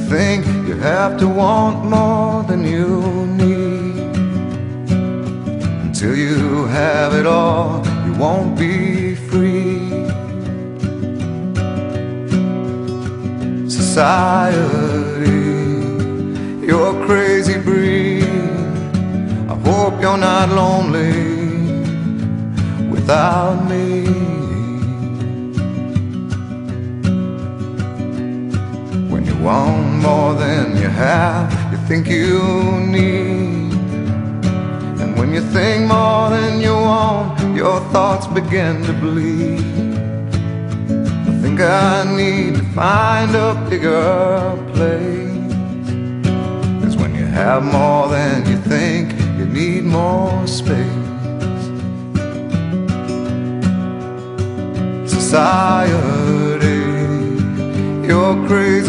think you have to want more than you need. Until you have it all, you won't be free. Society, you're a crazy breed. I hope you're not lonely without me. When you want more than you have, you think you need. And when you think more than you want, your thoughts begin to bleed. I think I need to find a bigger place. 'Cause when you have more than you think, you need more space. Society, you're crazy.